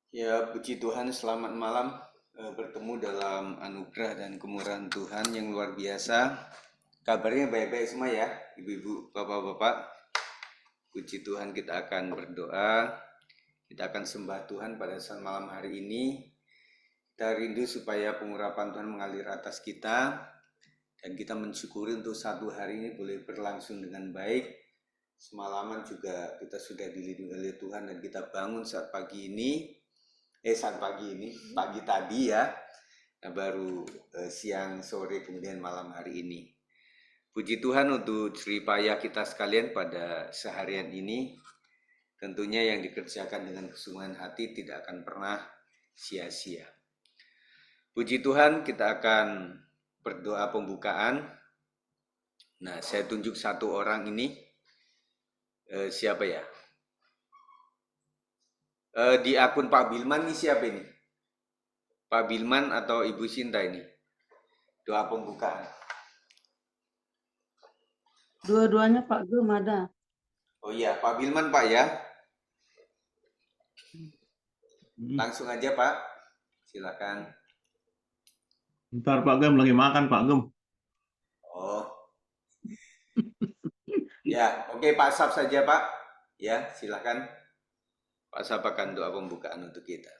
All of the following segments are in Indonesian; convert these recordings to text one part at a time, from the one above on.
Ya, puji Tuhan, selamat malam. Bertemu dalam anugerah dan kemurahan Tuhan yang luar biasa. Kabarnya baik-baik semua ya, ibu-ibu, bapak-bapak. Puji Tuhan, kita akan berdoa. Kita akan sembah Tuhan pada saat malam hari ini. Kita rindu supaya pengurapan Tuhan mengalir atas kita. Dan kita mensyukuri untuk satu hari ini boleh berlangsung dengan baik. Semalaman juga kita sudah dilindungi oleh Tuhan dan kita bangun saat pagi ini. Pagi tadi ya, nah baru siang, sore, kemudian malam hari ini. Puji Tuhan untuk jeripaya kita sekalian pada seharian ini. Tentunya yang dikerjakan dengan kesungguhan hati tidak akan pernah sia-sia. Puji Tuhan, kita akan berdoa pembukaan. Nah, saya tunjuk satu orang ini. Siapa ya? Di akun Pak Bilman ini siapa ini? Pak Bilman atau Ibu Sinta ini? Doa pembukaan. Dua-duanya Pak Gem ada. Oh iya, Pak Bilman Pak ya. Langsung aja Pak, silakan. Ntar Pak Gem lagi makan Pak Gem. Oh. Ya, oke Pak Sab saja Pak. Ya, silakan. Pak Sab akan doa pembukaan untuk kita.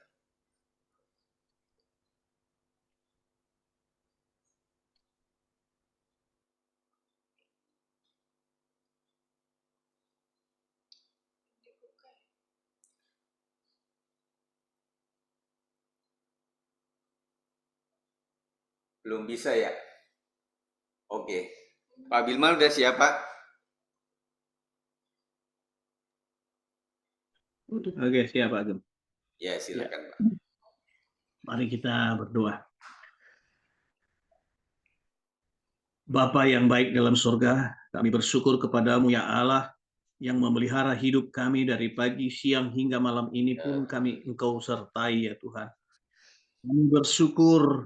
Belum bisa ya? Oke. Pak Bilman udah siap Pak? Oke, siap Pak Gem. Ya, silakan Pak. Mari kita berdoa. Bapa yang baik dalam surga, kami bersyukur kepadamu ya Allah yang memelihara hidup kami dari pagi, siang hingga malam ini pun kami Engkau sertai ya Tuhan. Kami bersyukur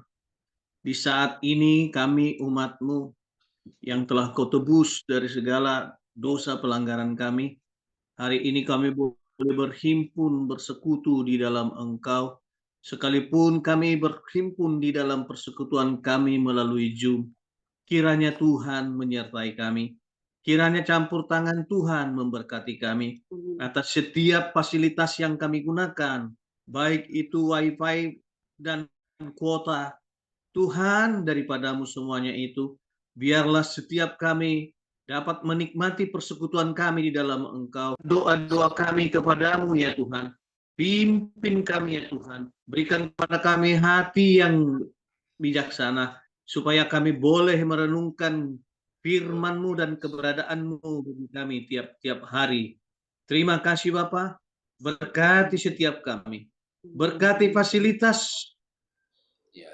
di saat ini kami umat-Mu yang telah Kau tebus dari segala dosa pelanggaran kami. Hari ini kami boleh berhimpun bersekutu di dalam Engkau. Sekalipun kami berhimpun di dalam persekutuan kami melalui Zoom. Kiranya Tuhan menyertai kami. Kiranya campur tangan Tuhan memberkati kami atas setiap fasilitas yang kami gunakan, baik itu wifi dan kuota. Tuhan, daripadamu semuanya itu, biarlah setiap kami dapat menikmati persekutuan kami di dalam Engkau. Doa-doa kami kepadamu ya Tuhan. Pimpin kami ya Tuhan. Berikan kepada kami hati yang bijaksana, supaya kami boleh merenungkan firman-Mu dan keberadaan-Mu bagi kami tiap-tiap hari. Terima kasih Bapa, berkati setiap kami. Berkati fasilitas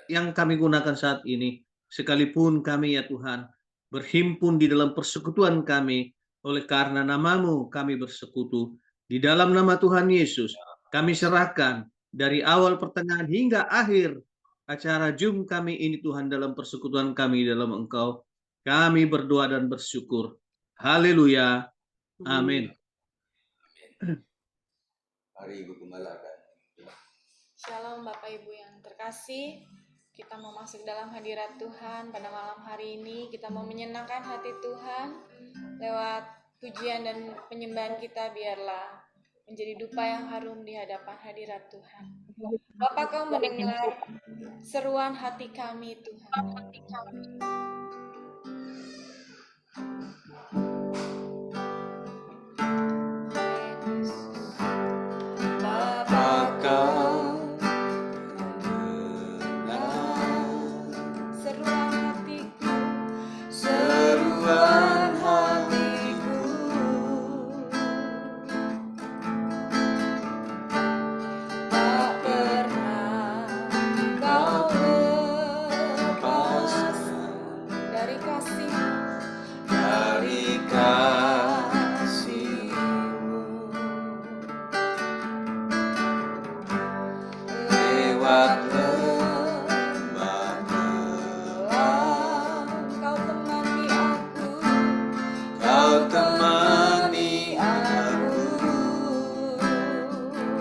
yang kami gunakan saat ini. Sekalipun kami ya Tuhan, berhimpun di dalam persekutuan kami, oleh karena nama-Mu kami bersekutu. Di dalam nama Tuhan Yesus, kami serahkan dari awal pertengahan hingga akhir acara Zoom kami ini Tuhan, dalam persekutuan kami dalam Engkau. Kami berdoa dan bersyukur. Haleluya. Amin. Mari Ibu Gembala. Shalom Bapak Ibu yang terkasih. Kita mau masuk dalam hadirat Tuhan pada malam hari ini. Kita mau menyenangkan hati Tuhan lewat pujian dan penyembahan kita. Biarlah menjadi dupa yang harum di hadapan hadirat Tuhan. Bapak, Kau mendengar seruan hati kami Tuhan.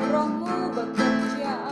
Rohmu bekerja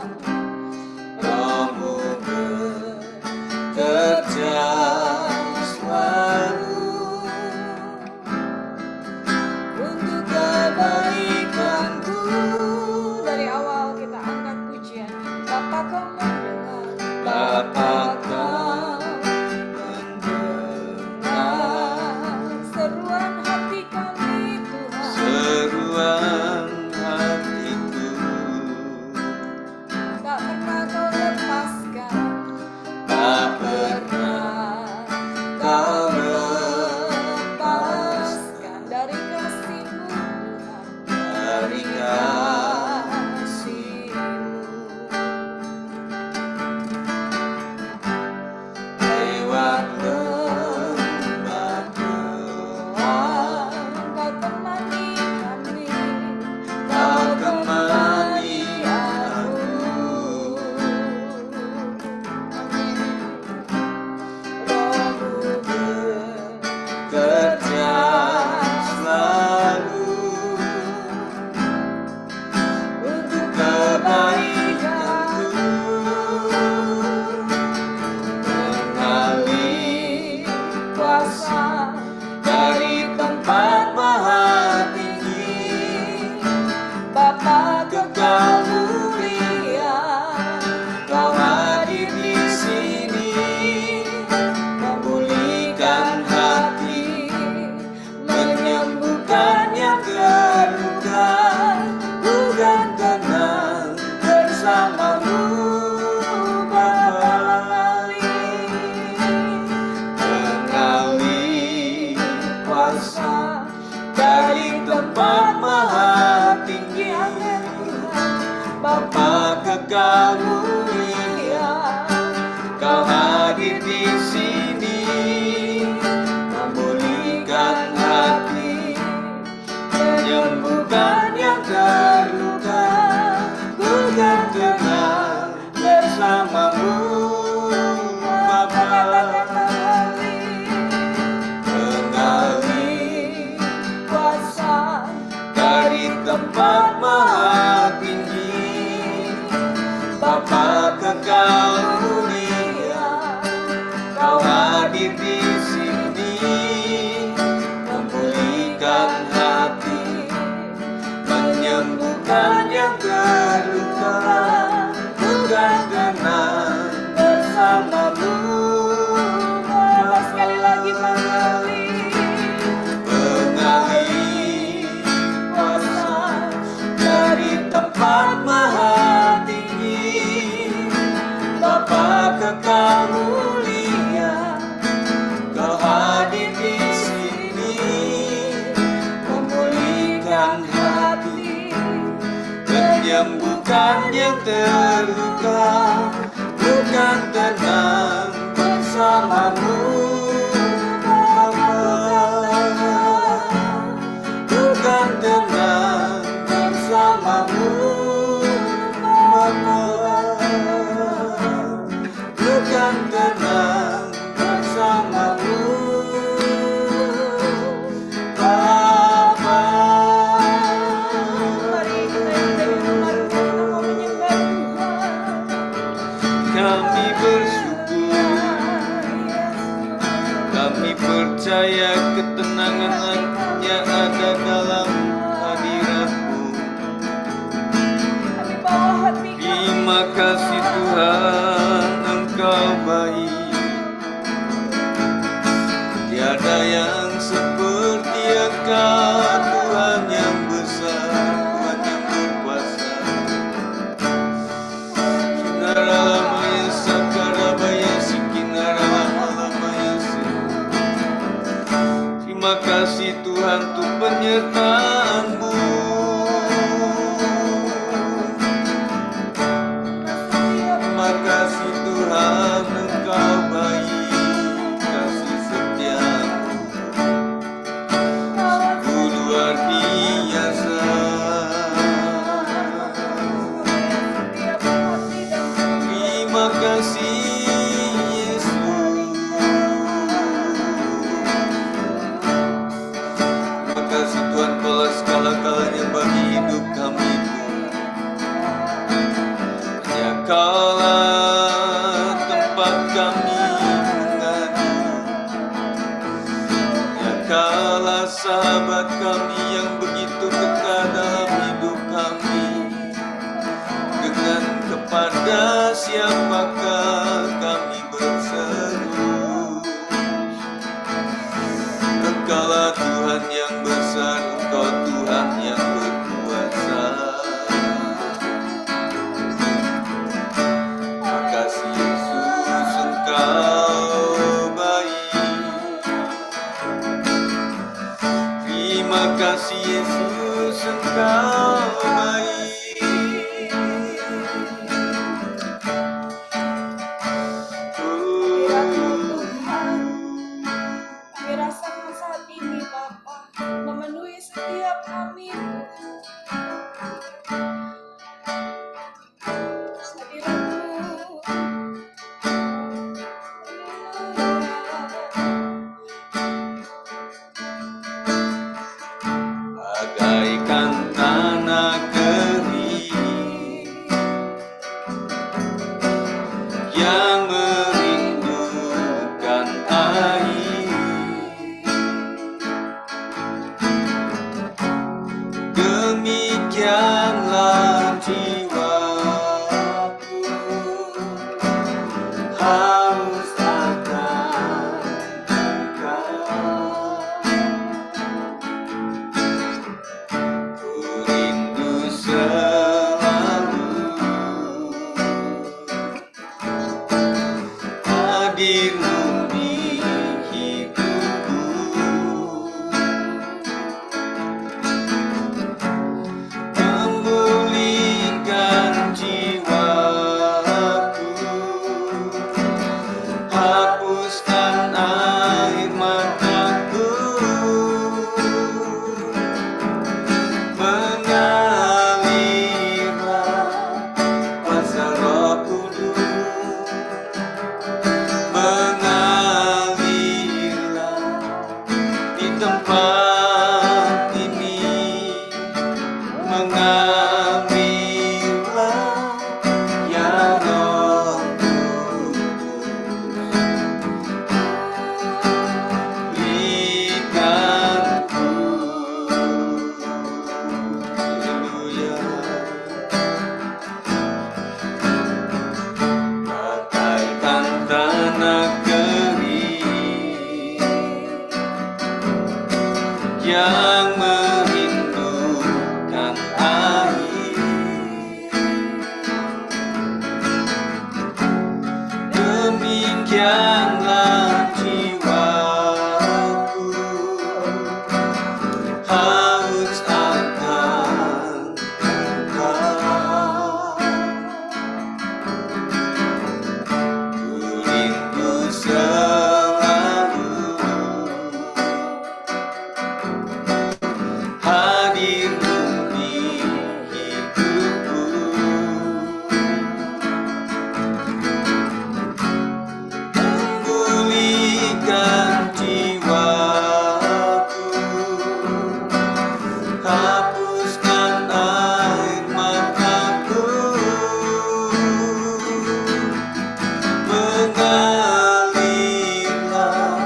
Engkau mulia, Kau hadir di sini, memulihkan hati, menyembuhkan yang terluka. Ku kan tenang bersamamu, Bapa. Mengalir kuasa dari tempat maha tinggi, Bapa kekal mulia, Kau hadir di sini, memulihkan hati, menyembuhkan yang terluka. Bukan tenang bersamamu, Bapa. Sekali lagi mengalir kuasa dari tempat maha tinggi, Bapa kekal mulia, Kau hadir di sini, memulihkan hati, menyembuhkan yang terluka. Bukan tenang bersamamu, Bapa. Bukan tenang bersamamu, Bapa. Bukan tenang bersamamu, Bapa. Mari kita yang ada di rumah kita mau menyembah Tuhan. Kami bersyukur, kami percaya ketenangan-Nya ada dalam hadirat-Mu. Kami bawa hati kami. Terima kasih Tuhan, Engkau baik. Tiada yang seperti Engkau, Tuhan yang besar, Tuhan yang berkuasa. Kinaralamaya sakarabaya sikinaralamaya se. Terima kasih Tuhan untuk penyertaan-Mu. Terima kasih Tuhan, Engkau baik, kasih setia-Mu sungguh luar biasa. Terima kasih Yesus. Terima kasih Tuhan, Kau segala-galanya bagi hidup kami. Hanya Kaulah tempat kami mengadu, hanya Kaulah sahabat kami yang begitu dekat dalam hidup kami. Dengan kepada siapakah kami berseru? Engkaulah Tuhan yang besar, Engkau Tuhan yang berkuasa. Terima kasih Yesus, Engkau baik. Terima kasih Yesus, Engkau baik. Kami rasakan saat ini Bapa memenuhi setiap kami Hadirat-Mu. Bagaikan tanah kering yang merindukan air, demikianlah jiwaku haus akan Engkau. Ku rindu selalu hadir-Mu di hidupku. Memulihkan ya Roh berikanku. Haleluya. Bagaikan tanah kering yang merindukan air, demikianlah jiwaku haus akan Engkau. Ku rindu selalu hadirmu di hidupku. Pulihkan jiwaku, hapuskan air mataku, mengalirlah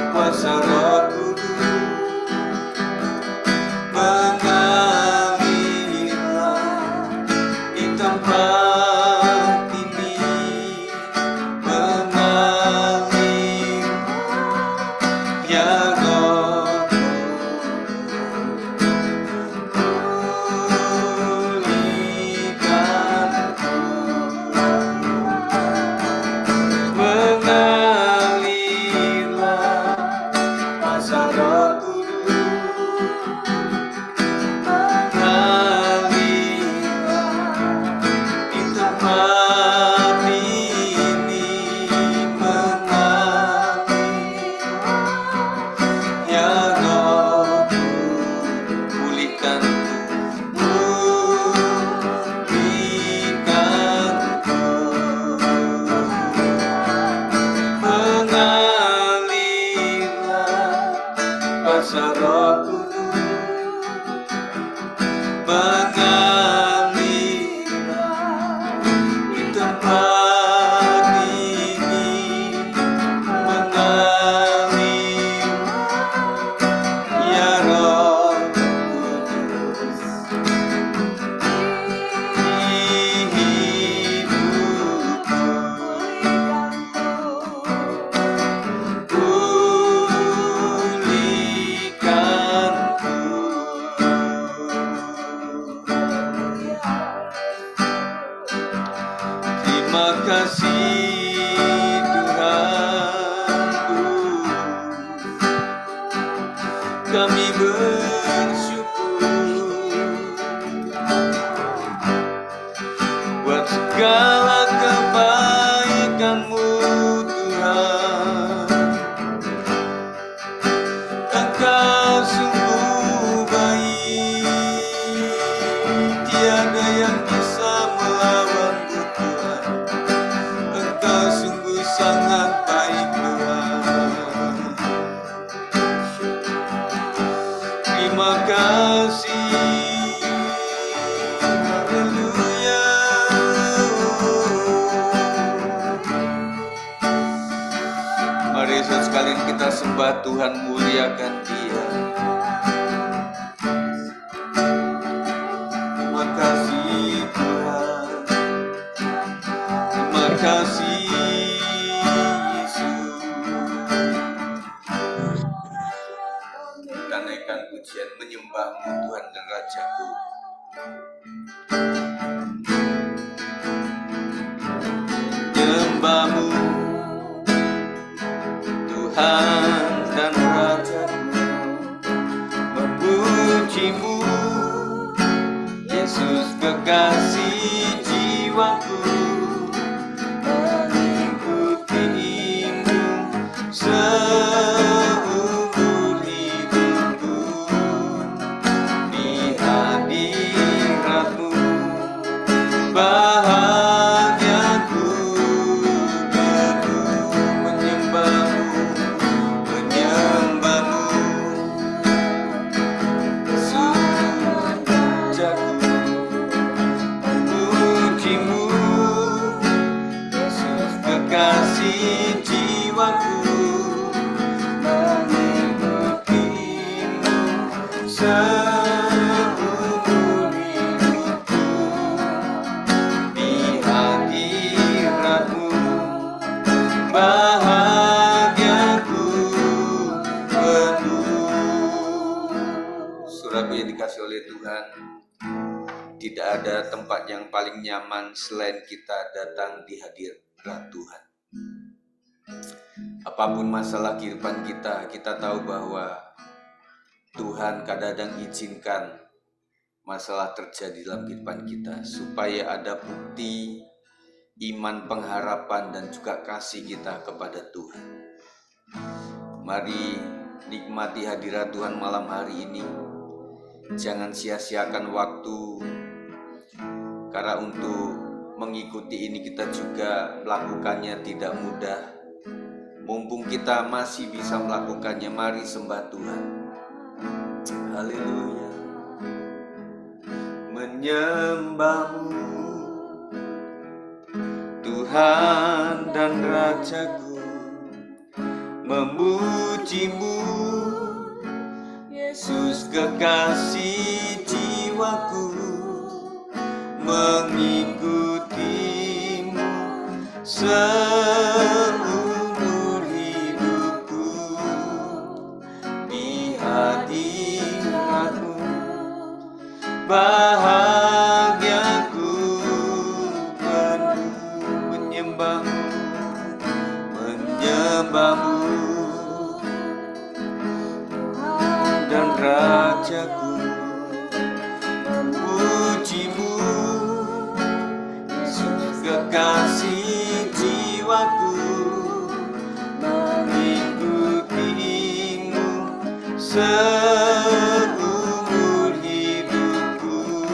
kuasa Roh Kudus, mengalirlah di tempat ini, mengalir ya Roh, pulihkanku, mengalirlah kuasa Roh Kudus, mengalirlah di tempat ini, mengalir ya Roh, pulihkanku, pulihkanku, mengalirlah kuasa Roh Kudus, mengalirlah di tempat ini, mengalir ya Roh Kudus di hidupku. Terima kasih Tuhanku, kami bersyukur buat segala kebaikan-Mu Tuhan. Engkau sungguh baik, tiada yang bisa melawanmu Tuhan. Engkau sungguh sangat baik Tuhan. Terima kasih. Haleluya. Mari saudara sekalian kita sembah Tuhan, muliakan Dia. Terima kasih Tuhan, terima kasih Yesus. Kita naikkan pujian menyembah-Mu Tuhan dan Rajaku. Menyembah-Mu Tuhan dan Rajaku, memuji-Mu Yesus kekasih jiwaku, mengikuti-Mu seumur hidupku, di hadirat-Mu bahagiaku penuh. Menyembah-Mu, menyembah-Mu, sungguh Rajaku. tidak ada tempat yang paling nyaman selain kita datang di hadirat Tuhan. Apapun masalah kehidupan kita, kita tahu bahwa Tuhan kadang-kadang izinkan masalah terjadi dalam kehidupan kita supaya ada bukti iman, pengharapan, dan juga kasih kita kepada Tuhan. Mari nikmati hadirat Tuhan malam hari ini. Jangan sia-siakan waktu, karena untuk mengikuti ini kita juga melakukannya tidak mudah. Mumpung kita masih bisa melakukannya, mari sembah Tuhan. Haleluya. Menyembahmu Tuhan dan Rajaku, memujimu Yesus kekasih jiwaku, mengikutimu seumur hidupku, di hadiratmu bahagiaku penuh. Menyembahmu dan Rajaku, memujimu Yesus kekasih jiwaku, mengikutimu seumur hidupku,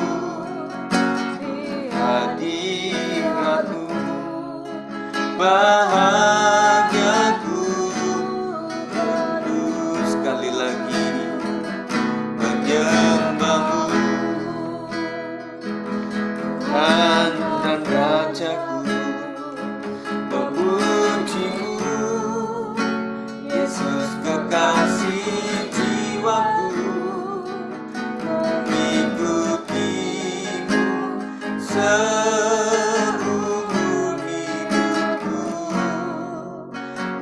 di hadiratmu bahagiaku penuh. Sekali lagi, menyembahmu Tuhan dan Rajaku, memujimu Yesus kekasih jiwaku, mengikutimu seumur hidupku,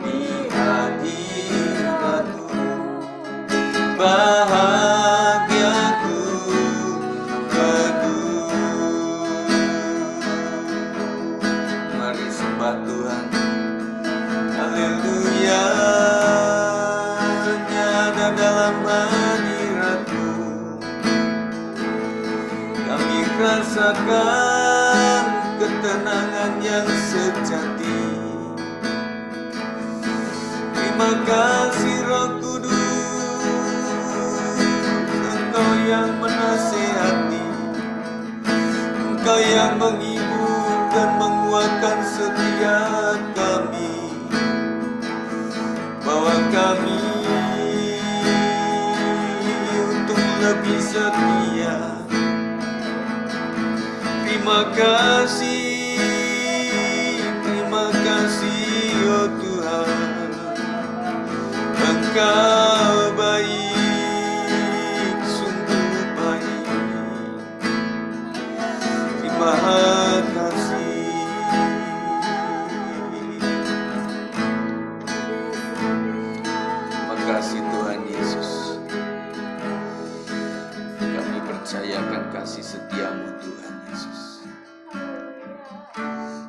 di hadiratmu bahagiaku penuh. Mari sembah Tuhan. Haleluya. Nyata dalam hadiratmu kami rasakan ketenangan yang sejati. Terima kasih Roh Kudus, Engkau yang menasihati, Engkau yang menghibur dan menguatkan setiap kami, bawa kami untuk lebih setia. Terima kasih oh Tuhan, Engkau baik, sungguh baik. Terima kasih. Terima kasih Tuhan Yesus. Kami percayakan kasih setiamu Tuhan Yesus.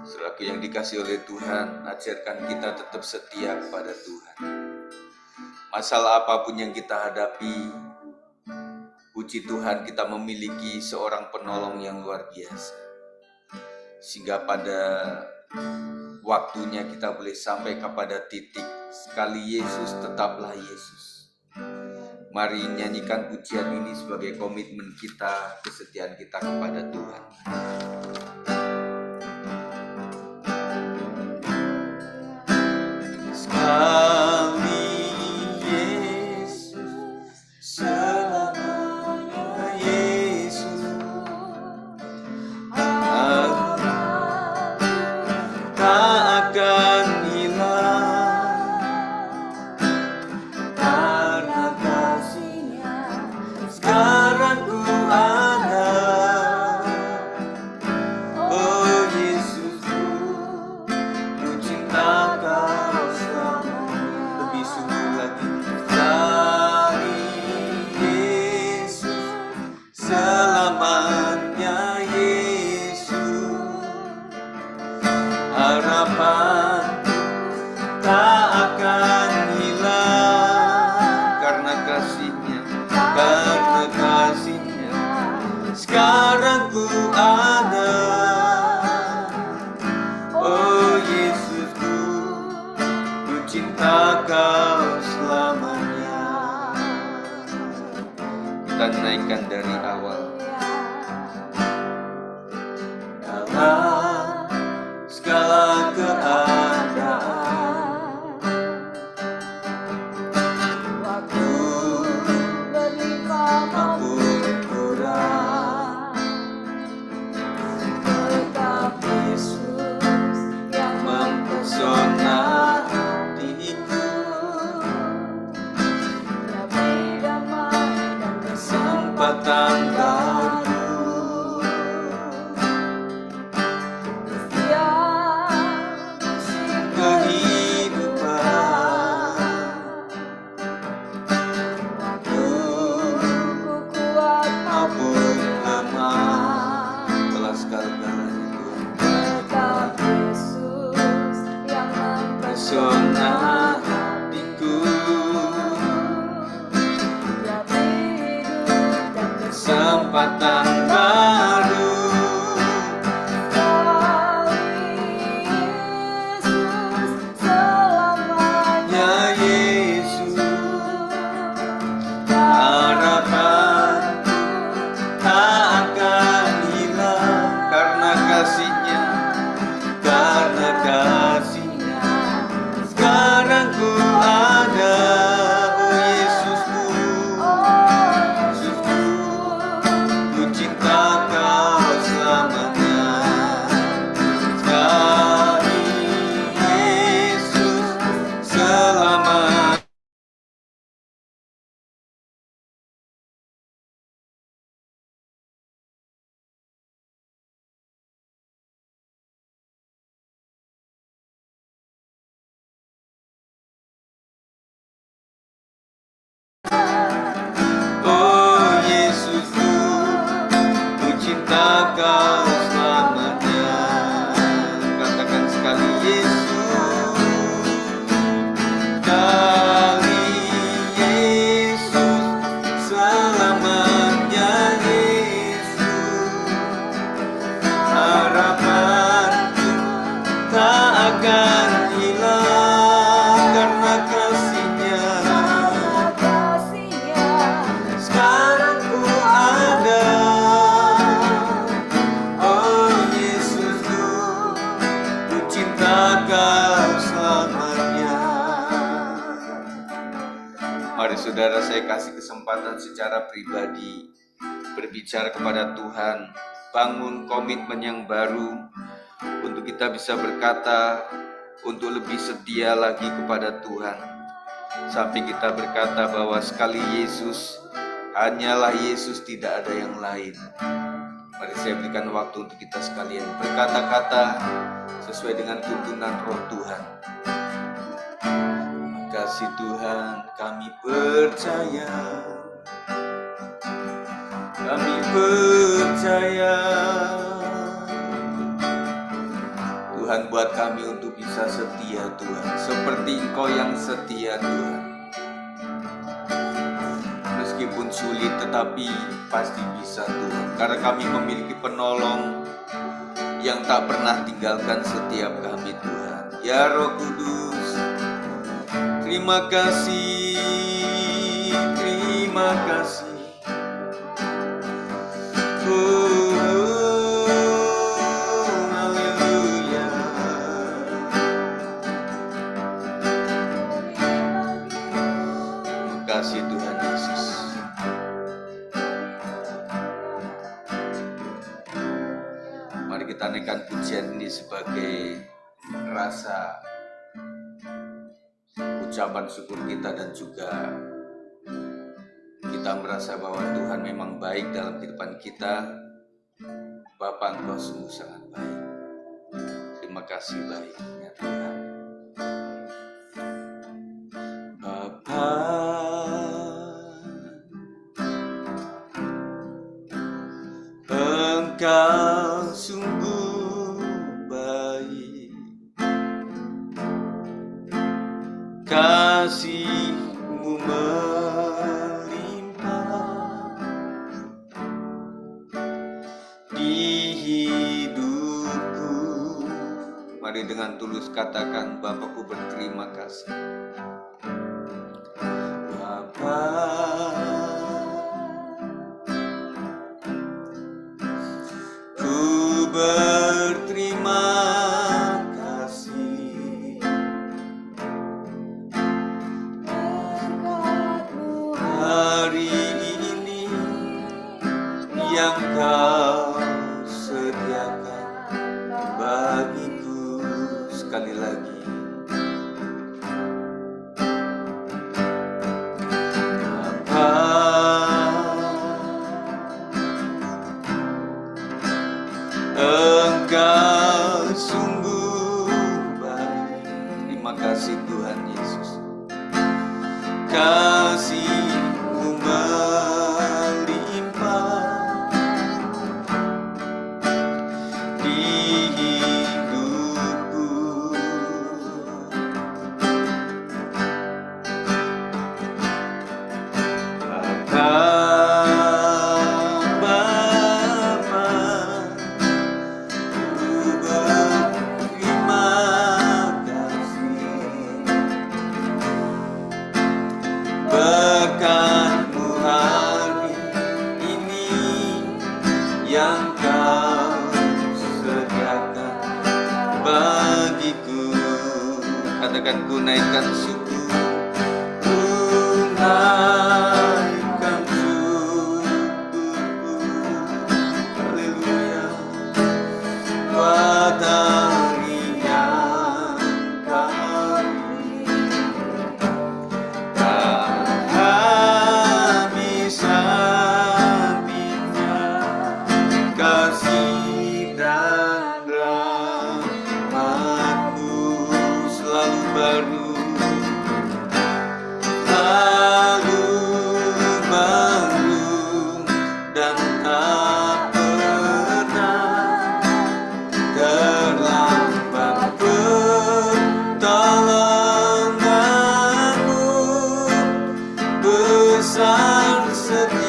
Saudaraku yang dikasihi oleh Tuhan, ajarkan kita tetap setia kepada Tuhan. Masalah apapun yang kita hadapi, puji Tuhan kita memiliki seorang penolong yang luar biasa. Sehingga pada waktunya kita boleh sampai kepada titik, sekali Yesus tetaplah Yesus. Mari nyanyikan pujian ini sebagai komitmen kita, kesetiaan kita kepada Tuhan. Sekali Yesus, selamanya Yesus, aku tak akan hilang karena kasih-Nya. Sekarang ku ada inginkan dari awal. Dalam segala keadaan, waktu berlimpah maupun kurang, tetap Yesus yang mempesona hatiku. damai dan Kesempatan baru, kehidupan, maupun lemah, telah segala-galanya Tuhan. tetap Yesus yang Pesona hatiku, kesempatan baru, ya Yesus, harapan tak akan hilang karena kasih-Nya, karena kasih-Nya. Sekarang ku ada, oh Yesusku, Yesusku, ku cinta Kau selamanya. Sekali Yesus, selamanya. Oh Yesusku, ku cinta Kau selamanya. Katakan sekali Yesus, sekali Yesus, selamanya Yesus. Harapanku tak akan hilang karena kasih-Nya. Sekarang ku ada, oh Yesusku, ku cinta Kau selamanya. Mari saudara, saya kasih kesempatan secara pribadi berbicara kepada Tuhan, bangun komitmen yang baru untuk kita bisa berkata untuk lebih setia lagi kepada Tuhan, sampai kita berkata bahwa sekali Yesus, hanyalah Yesus, tidak ada yang lain. Mari saya berikan waktu untuk kita sekalian berkata-kata sesuai dengan tuntunan Roh Tuhan. Terima kasih Tuhan, kami percaya, kami percaya. Tuhan, buat kami untuk bisa setia Tuhan, seperti Engkau yang setia Tuhan. Meskipun sulit tetapi pasti bisa Tuhan, karena kami memiliki penolong yang tak pernah tinggalkan setiap kami Tuhan. Ya Roh Kudus, terima kasih, terima kasih. Haleluya. Terima kasih Tuhan Yesus. Mari kita naikkan pujian ini sebagai rasa ucapan syukur kita, dan juga kita merasa bahwa Tuhan memang baik dalam kehidupan kita. Bapa, Engkau sungguh sangat baik. Terima kasih baiknya Tuhan. Bapa, Engkau sungguh baik, kasih-Mu melimpah di hidupku. Mari dengan tulus katakan, Bapakku berterima kasih. Bapa, berterima kasih. Hari ini yang kau sediakan bagiku. Sekali lagi, Bapa, Engkau sungguh baik. Terima kasih Tuhan Yesus. Kasih-Mu melimpah di hidupku. Bapa, ku berterima kasih. Berkat-Mu hari ini yang kau sediakan bagiku. Katakan, ku naikkan suku, ku naikkan syukurku. Haleluya. Buat hari yang kau habis-habisnya kasih dan rahmat-Mu selalu baru, dan tak pernah terlambat. Pertolongan-Mu besar, setia-Mu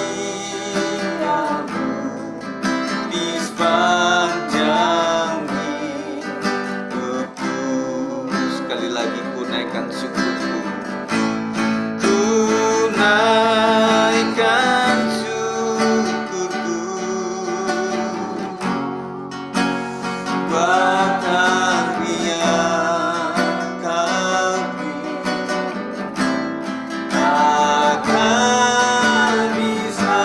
di sepanjang hidupku. Sekali lagi, ku naikkan syukurku, ku naikkan syukurku. Buat hari yang kau beri, habis-habisnya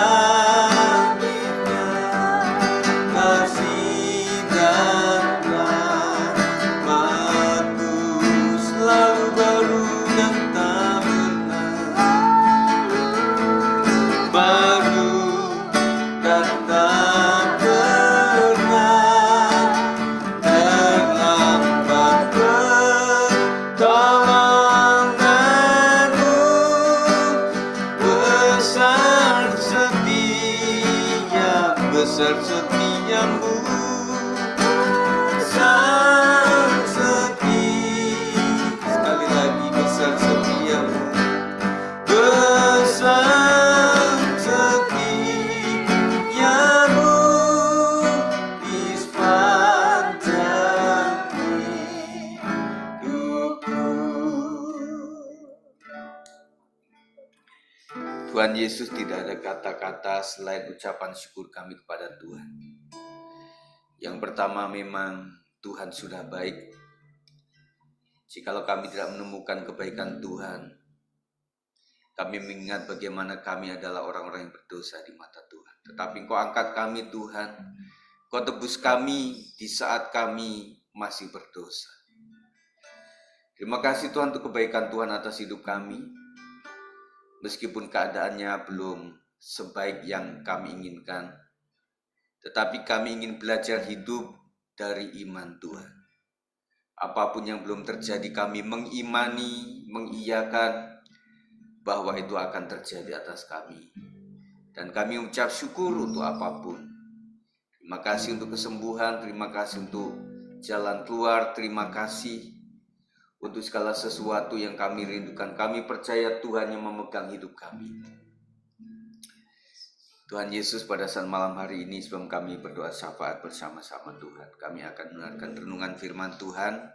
kasih dan rahmat-Mu selalu baru dan tak pernah baru dan tak pernah terlambat. Pertolongan-Mu besar setia, besar setia-Mu, besar setia. Sekali lagi, besar setia-Mu, besar setia-Mu di sepanjang hidupku. Tuhan Yesus, tidak ada kata-kata selain ucapan syukur kami kepada Tuhan. Yang pertama, memang Tuhan sudah baik. Jikalau kami tidak menemukan kebaikan Tuhan, kami mengingat bagaimana kami adalah orang-orang yang berdosa di mata Tuhan. Tetapi Engkau angkat kami, Tuhan. Engkau tebus kami di saat kami masih berdosa. Terima kasih Tuhan untuk kebaikan Tuhan atas hidup kami. Meskipun keadaannya belum sebaik yang kami inginkan, tetapi kami ingin belajar hidup dari iman Tuhan. Apapun yang belum terjadi, kami mengimani, mengiyakan bahwa itu akan terjadi atas kami. Dan kami mengucap syukur untuk apapun. Terima kasih untuk kesembuhan, terima kasih untuk jalan keluar, terima kasih untuk segala sesuatu yang kami rindukan. Kami percaya Tuhan yang memegang hidup kami. Tuhan Yesus, pada saat malam hari ini sebelum kami berdoa syafaat bersama-sama Tuhan, kami akan mendengarkan renungan firman Tuhan,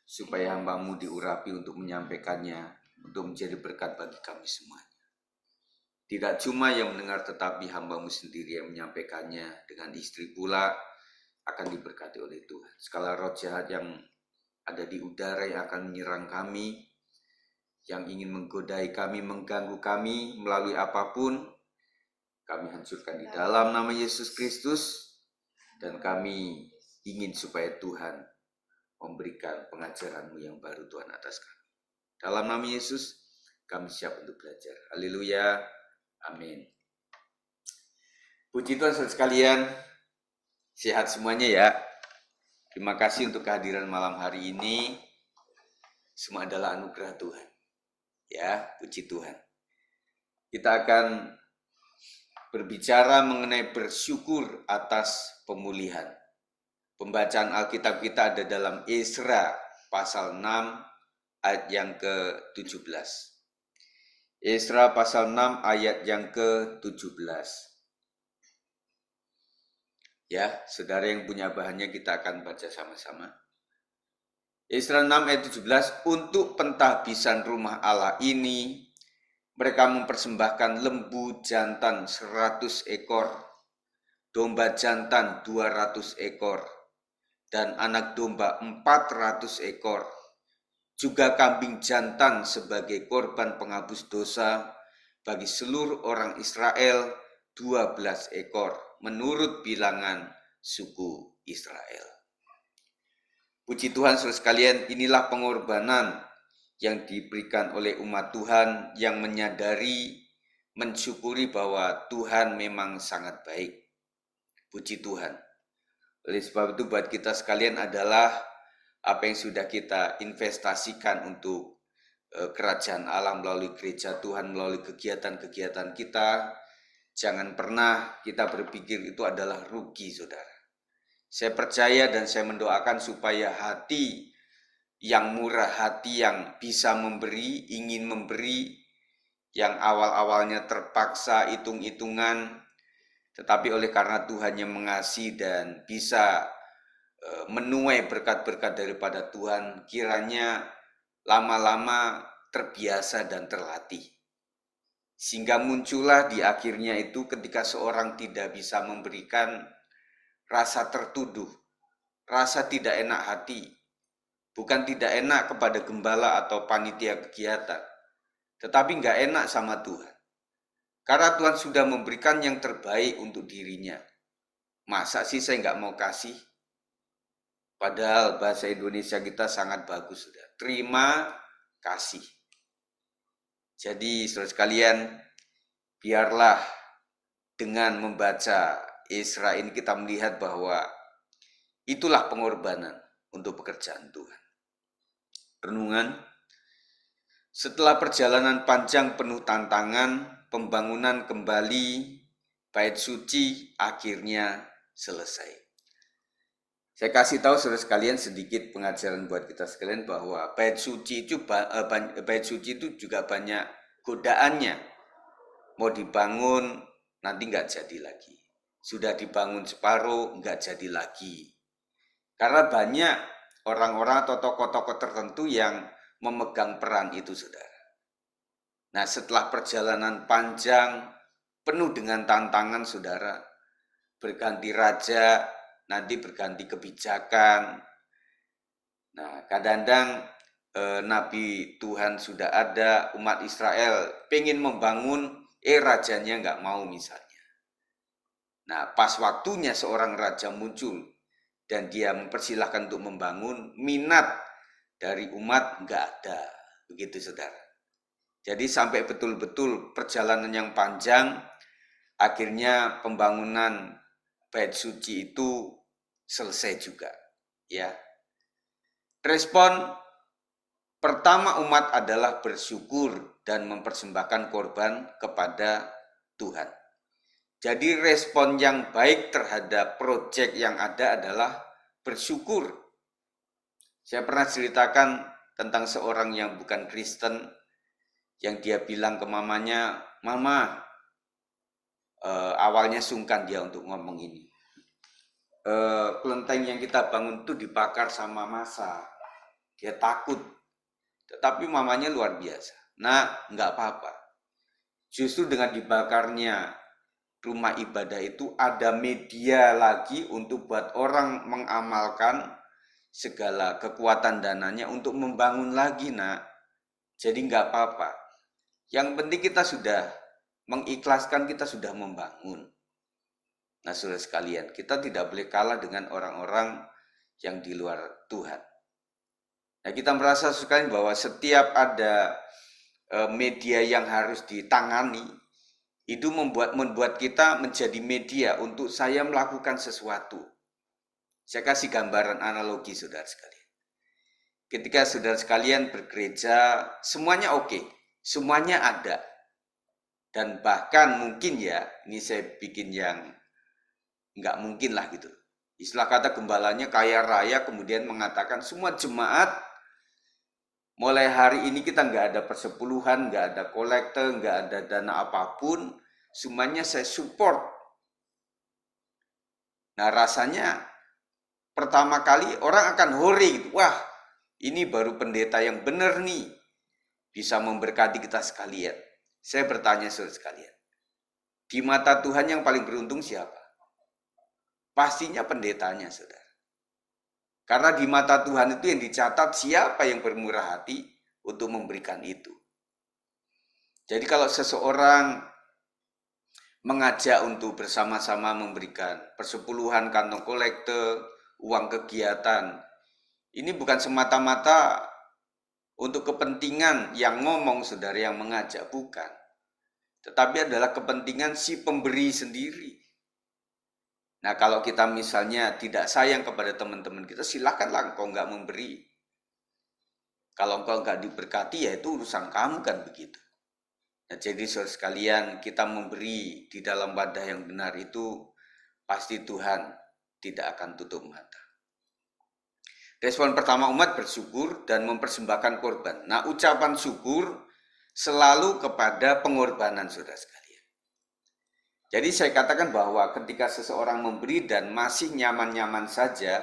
supaya hamba-Mu diurapi untuk menyampaikannya, untuk menjadi berkat bagi kami semuanya. Tidak cuma yang mendengar, tetapi hamba-Mu sendiri yang menyampaikannya, dengan istri pula akan diberkati oleh Tuhan. Segala roh jahat yang ada di udara yang akan menyerang kami, yang ingin menggodai kami, mengganggu kami melalui apapun, kami hancurkan di dalam nama Yesus Kristus, dan kami ingin supaya Tuhan memberikan pengajaran-Mu yang baru Tuhan atas kami. Dalam nama Yesus, kami siap untuk belajar. Haleluya. Amin. Puji Tuhan saudara sekalian, sehat semuanya ya. Terima kasih untuk kehadiran malam hari ini. Semua adalah anugerah Tuhan. Ya, puji Tuhan. Kita akan berbicara mengenai bersyukur atas pemulihan. Pembacaan Alkitab kita ada dalam Ezra pasal 6 ayat yang ke-17. Ezra pasal 6 ayat yang ke-17. Ya, saudara yang punya bahannya kita akan baca sama-sama. Ezra 6 ayat 17, untuk pentahbisan rumah Allah ini, mereka mempersembahkan lembu jantan 100 ekor, domba jantan 200 ekor, dan anak domba 400 ekor, juga kambing jantan sebagai korban penghapus dosa bagi seluruh orang Israel 12 ekor, menurut bilangan suku Israel. Puji Tuhan saudara sekalian, inilah pengorbanan yang diberikan oleh umat Tuhan yang menyadari, mensyukuri bahwa Tuhan memang sangat baik. Puji Tuhan. Oleh sebab itu buat kita sekalian adalah apa yang sudah kita investasikan untuk kerajaan Allah melalui gereja Tuhan, melalui kegiatan-kegiatan kita. Jangan pernah kita berpikir itu adalah rugi, saudara. Saya percaya dan saya mendoakan supaya hati yang murah, hati yang bisa memberi, ingin memberi, yang awal-awalnya terpaksa hitung-hitungan, tetapi oleh karena Tuhan yang mengasihi dan bisa menuai berkat-berkat daripada Tuhan, kiranya lama-lama terbiasa dan terlatih. Sehingga muncullah di akhirnya itu ketika seorang tidak bisa memberikan, rasa tertuduh, rasa tidak enak hati. Bukan tidak enak kepada gembala atau panitia kegiatan, tetapi nggak enak sama Tuhan. Karena Tuhan sudah memberikan yang terbaik untuk dirinya. Masa sih saya nggak mau kasih? Padahal bahasa Indonesia kita sangat bagus sudah. Terima kasih. Jadi saudara sekalian, biarlah dengan membaca Ezra ini kita melihat bahwa itulah pengorbanan untuk pekerjaan Tuhan. Renungan, setelah perjalanan panjang penuh tantangan, pembangunan kembali bait suci akhirnya selesai. Saya kasih tahu saudara sekalian sedikit pengajaran buat kita sekalian bahwa bait suci itu juga banyak godaannya. Mau dibangun nanti nggak jadi lagi. Sudah dibangun separuh nggak jadi lagi. Karena banyak orang-orang atau tokoh-tokoh tertentu yang memegang peran itu, saudara. Nah, setelah perjalanan panjang penuh dengan tantangan, saudara, berganti raja, nanti berganti kebijakan. Nah, kadang-kadang Nabi Tuhan sudah ada, umat Israel pengen membangun, rajanya nggak mau misalnya. Nah, pas waktunya seorang raja muncul dan dia mempersilahkan untuk membangun, minat dari umat nggak ada. Begitu, saudara. Jadi sampai betul-betul perjalanan yang panjang, akhirnya pembangunan bait suci itu selesai juga, ya. Respon pertama umat adalah bersyukur dan mempersembahkan korban kepada Tuhan. Jadi respon yang baik terhadap proyek yang ada adalah bersyukur. Saya pernah ceritakan tentang seorang yang bukan Kristen, yang dia bilang ke mamanya, "Mama," awalnya sungkan dia untuk ngomong ini, "kelenteng yang kita bangun itu dibakar sama massa." Dia takut. Tetapi mamanya luar biasa. Nah, nggak apa-apa. Justru dengan dibakarnya rumah ibadah itu ada media lagi untuk buat orang mengamalkan segala kekuatan dananya untuk membangun lagi, nak. Jadi nggak apa-apa. Yang penting kita sudah mengikhlaskan, kita sudah membangun. Nah, saudara sekalian, kita tidak boleh kalah dengan orang-orang yang di luar Tuhan. Nah, kita merasa sekali bahwa setiap ada media yang harus ditangani, itu membuat kita menjadi media untuk saya melakukan sesuatu. Saya kasih gambaran analogi, saudara sekalian. Ketika saudara sekalian bergereja, semuanya oke, semuanya ada. Dan bahkan mungkin ya, ini saya bikin yang nggak mungkin lah gitu. Istilah kata gembalanya kaya raya, kemudian mengatakan semua jemaat mulai hari ini kita nggak ada persepuluhan, nggak ada kolektor, nggak ada dana apapun, semuanya saya support. Nah, rasanya pertama kali orang akan hore gitu. Wah, ini baru pendeta yang benar nih, bisa memberkati kita sekalian. Saya bertanya saudara sekalian, di mata Tuhan yang paling beruntung siapa? Pastinya pendetanya, saudara. Karena di mata Tuhan itu yang dicatat siapa yang bermurah hati untuk memberikan itu. Jadi kalau seseorang mengajak untuk bersama-sama memberikan persepuluhan, kantong kolektor, uang kegiatan, ini bukan semata-mata untuk kepentingan yang ngomong, saudara, yang mengajak, bukan. Tetapi adalah kepentingan si pemberi sendiri. Nah, kalau kita misalnya tidak sayang kepada teman-teman kita, silakanlah engkau nggak memberi. Kalau engkau nggak diberkati, ya itu urusan kamu, kan begitu. Nah, jadi saudara sekalian, kita memberi di dalam wadah yang benar itu, pasti Tuhan tidak akan tutup mata. Respon pertama umat bersyukur dan mempersembahkan korban. Nah, ucapan syukur selalu kepada pengorbanan, saudara sekalian. Jadi saya katakan bahwa ketika seseorang memberi dan masih nyaman-nyaman saja,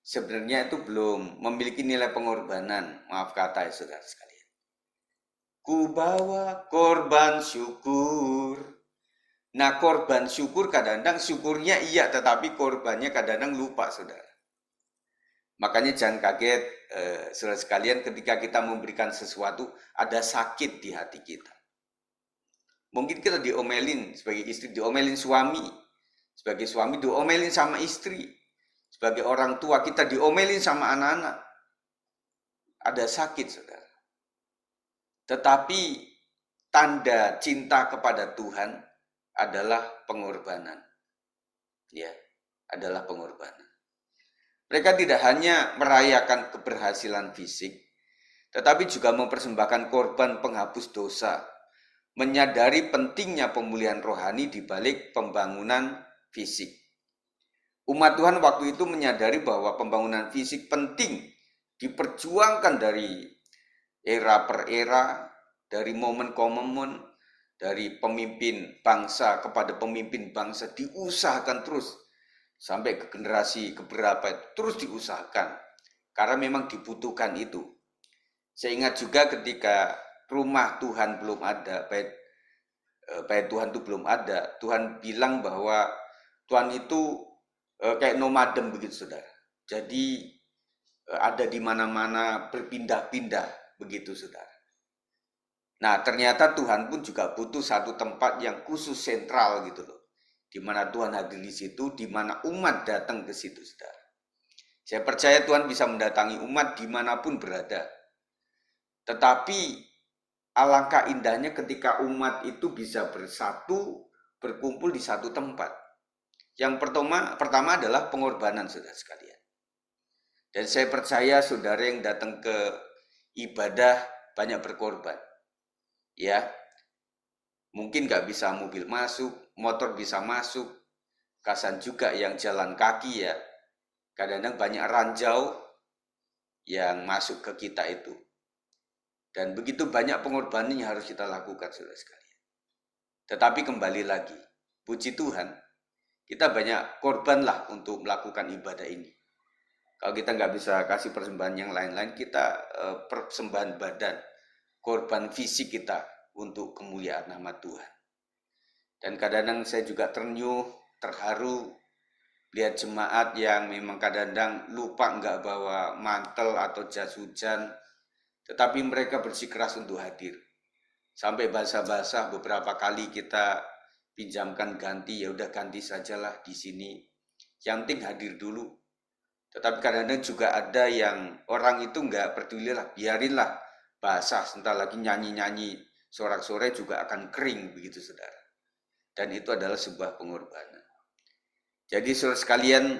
sebenarnya itu belum memiliki nilai pengorbanan. Maaf kata ya saudara sekalian. Ku bawa korban syukur. Nah, korban syukur kadang-kadang syukurnya iya, tetapi korbannya kadang-kadang lupa, saudara. Makanya jangan kaget, saudara sekalian, ketika kita memberikan sesuatu, ada sakit di hati kita. Mungkin kita diomelin sebagai istri, diomelin suami. Sebagai suami diomelin sama istri. Sebagai orang tua kita diomelin sama anak-anak. Ada sakit, saudara. Tetapi tanda cinta kepada Tuhan adalah pengorbanan. Ya, adalah pengorbanan. Mereka tidak hanya merayakan keberhasilan fisik, tetapi juga mempersembahkan korban penghapus dosa, menyadari pentingnya pemulihan rohani di balik pembangunan fisik. Umat Tuhan waktu itu menyadari bahwa pembangunan fisik penting diperjuangkan dari era per era, dari momen ke momen, dari pemimpin bangsa kepada pemimpin bangsa, diusahakan terus sampai ke generasi keberapa, terus diusahakan karena memang dibutuhkan itu. Saya ingat juga ketika rumah Tuhan belum ada, bait Tuhan itu belum ada, Tuhan bilang bahwa Tuhan itu kayak nomaden begitu, saudara. Jadi ada di mana-mana, berpindah-pindah begitu, saudara. Nah, ternyata Tuhan pun juga butuh satu tempat yang khusus sentral gitu loh, di mana Tuhan hadir di situ, di mana umat datang ke situ, saudara. Saya percaya Tuhan bisa mendatangi umat dimanapun berada. Tetapi alangkah indahnya ketika umat itu bisa bersatu, berkumpul di satu tempat. Yang pertama adalah pengorbanan, saudara sekalian. Dan saya percaya saudara yang datang ke ibadah banyak berkorban. Ya, mungkin nggak bisa mobil masuk, motor bisa masuk, kasihan juga yang jalan kaki ya. Kadang-kadang banyak ranjau yang masuk ke kita itu. Dan begitu banyak pengorbanan yang harus kita lakukan, saudara sekalian. Tetapi kembali lagi, puji Tuhan, kita banyak korban lah untuk melakukan ibadah ini. Kalau kita nggak bisa kasih persembahan yang lain-lain, kita persembahan badan, korban fisik kita untuk kemuliaan nama Tuhan. Dan kadang-kadang saya juga ternyuh, terharu lihat jemaat yang memang kadang-kadang lupa nggak bawa mantel atau jas hujan, tetapi mereka bersikeras untuk hadir. Sampai basah-basah beberapa kali kita pinjamkan ganti, ya udah ganti sajalah di sini. Yang penting hadir dulu. Tetapi kadang-kadang juga ada yang orang itu nggak peduli lah, biarinlah basah, sebentar lagi nyanyi-nyanyi, sorak-sore juga akan kering begitu saudara. Dan itu adalah sebuah pengorbanan. Jadi saudara sekalian,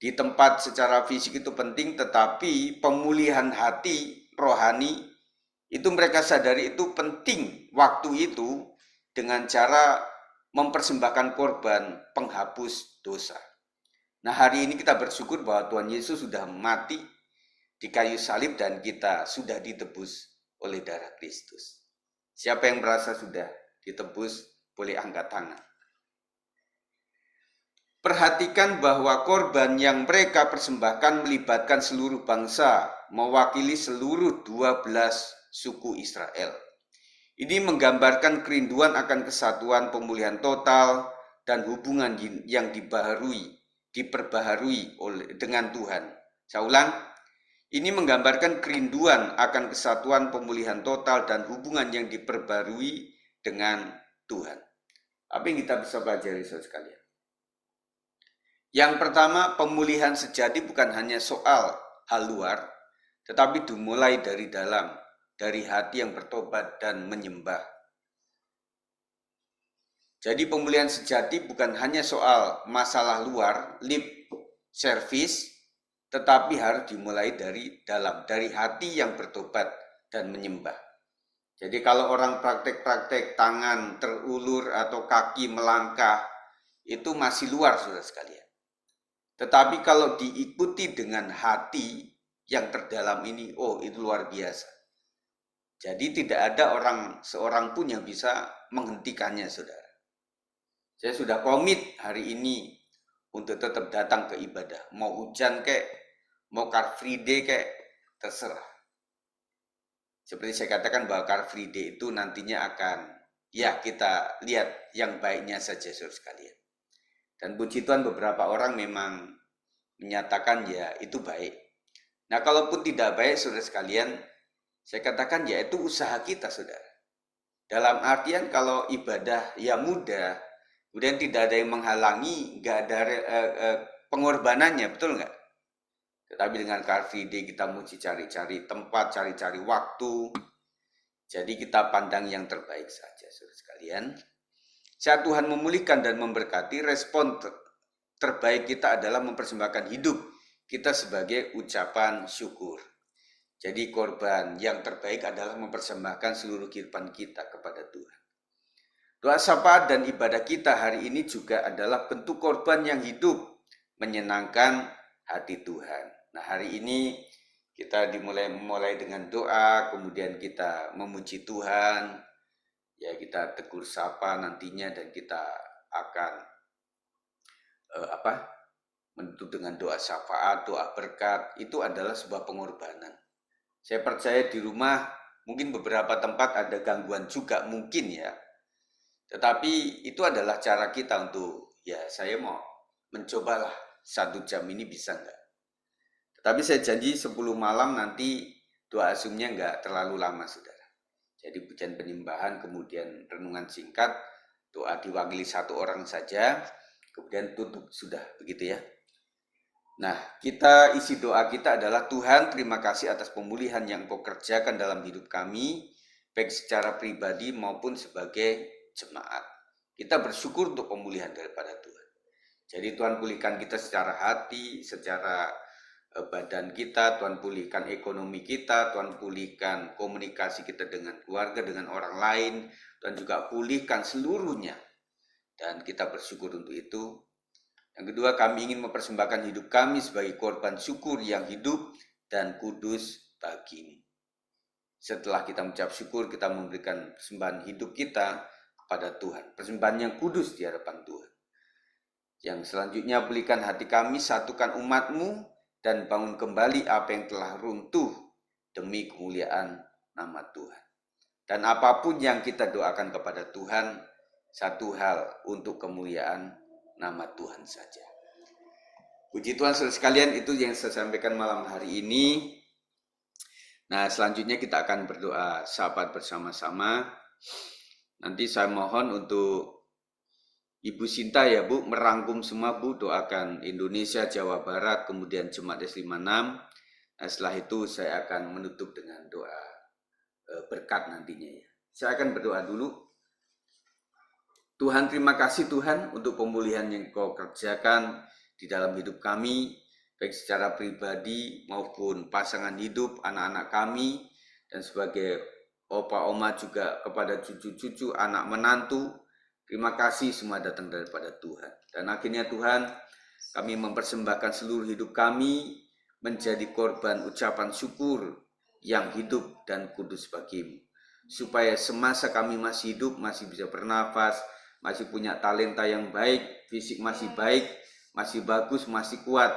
di tempat secara fisik itu penting, tetapi pemulihan hati rohani itu mereka sadari itu penting waktu itu dengan cara mempersembahkan korban penghapus dosa. Nah, hari ini kita bersyukur bahwa Tuhan Yesus sudah mati di kayu salib dan kita sudah ditebus oleh darah Kristus. Siapa yang merasa sudah ditebus boleh angkat tangan. Perhatikan bahwa korban yang mereka persembahkan melibatkan seluruh bangsa, mewakili seluruh 12 suku Israel. Ini menggambarkan kerinduan akan kesatuan, pemulihan total, dan hubungan yang diperbaharui dengan Tuhan. Saya ulang, ini menggambarkan kerinduan akan kesatuan, pemulihan total, dan hubungan yang diperbarui dengan Tuhan. Apa yang kita bisa pelajari saudara sekalian? Yang pertama, pemulihan sejati bukan hanya soal hal luar, tetapi dimulai dari dalam, dari hati yang bertobat dan menyembah. Jadi pemulihan sejati bukan hanya soal masalah luar, lip service, tetapi harus dimulai dari dalam, dari hati yang bertobat dan menyembah. Jadi kalau orang praktek-praktek tangan terulur atau kaki melangkah, itu masih luar saudara sekalian. Tetapi kalau diikuti dengan hati yang terdalam ini, oh itu luar biasa. Jadi tidak ada seorang pun yang bisa menghentikannya saudara. Saya sudah komit hari ini untuk tetap datang ke ibadah. Mau hujan kek, mau Car Free Day kek, terserah. Seperti saya katakan bahwa Car Free Day itu nantinya akan, ya kita lihat yang baiknya saja saudara sekalian. Dan puji Tuhan beberapa orang memang menyatakan ya itu baik. Nah kalaupun tidak baik saudara sekalian, saya katakan ya itu usaha kita saudara. Dalam artian kalau ibadah ya mudah, kemudian tidak ada yang menghalangi, nggak ada pengorbanannya, betul nggak? Tetapi dengan Car Free Day kita mesti cari-cari tempat, cari-cari waktu. Jadi kita pandang yang terbaik saja saudara sekalian. Saat Tuhan memulihkan dan memberkati, respon terbaik kita adalah mempersembahkan hidup kita sebagai ucapan syukur. Jadi korban yang terbaik adalah mempersembahkan seluruh kehidupan kita kepada Tuhan. Doa syafaat dan ibadah kita hari ini juga adalah bentuk korban yang hidup, menyenangkan hati Tuhan. Nah hari ini kita mulai dengan doa, kemudian kita memuji Tuhan, ya kita tegur sapa nantinya dan kita akan menutup dengan doa syafaat, doa berkat. Itu adalah sebuah pengorbanan. Saya percaya di rumah mungkin beberapa tempat ada gangguan juga mungkin ya. Tetapi itu adalah cara kita untuk ya saya mau mencobalah 1 jam ini bisa enggak. Tetapi saya janji 10 malam nanti doa asumnya enggak terlalu lama saudara. Jadi pujian penyembahan kemudian renungan singkat, doa diwakili 1 orang saja. Kemudian tutup sudah begitu ya. Nah kita isi doa kita adalah Tuhan terima kasih atas pemulihan yang Engkau kerjakan dalam hidup kami, baik secara pribadi maupun sebagai jemaat. Kita bersyukur untuk pemulihan daripada Tuhan. Jadi Tuhan pulihkan kita secara hati, secara badan kita, Tuhan pulihkan ekonomi kita, Tuhan pulihkan komunikasi kita dengan keluarga, dengan orang lain, Tuhan juga pulihkan seluruhnya. Dan kita bersyukur untuk itu. Yang kedua, kami ingin mempersembahkan hidup kami sebagai korban syukur yang hidup dan kudus bagimu. Setelah kita mengucap syukur, kita memberikan persembahan hidup kita kepada Tuhan. Persembahan yang kudus di hadapan Tuhan. Yang selanjutnya, pulihkan hati kami, satukan umat-Mu, dan bangun kembali apa yang telah runtuh demi kemuliaan nama Tuhan. Dan apapun yang kita doakan kepada Tuhan, satu hal untuk kemuliaan nama Tuhan saja. Puji Tuhan saudara sekalian, itu yang saya sampaikan malam hari ini. Nah, selanjutnya kita akan berdoa sahabat bersama-sama. Nanti saya mohon untuk Ibu Sinta ya Bu, merangkum semua Bu, doakan Indonesia, Jawa Barat, kemudian Jemaat S56. Nah, setelah itu saya akan menutup dengan doa berkat nantinya ya. Saya akan berdoa dulu. Tuhan, terima kasih Tuhan untuk pemulihan yang Kau kerjakan di dalam hidup kami, baik secara pribadi maupun pasangan hidup, anak-anak kami, dan sebagai opa oma juga kepada cucu-cucu, anak menantu. Terima kasih semua datang daripada Tuhan. Dan akhirnya Tuhan, kami mempersembahkan seluruh hidup kami menjadi korban ucapan syukur yang hidup dan kudus bagimu. Supaya semasa kami masih hidup, masih bisa bernafas, masih punya talenta yang baik, fisik masih baik, masih bagus, masih kuat,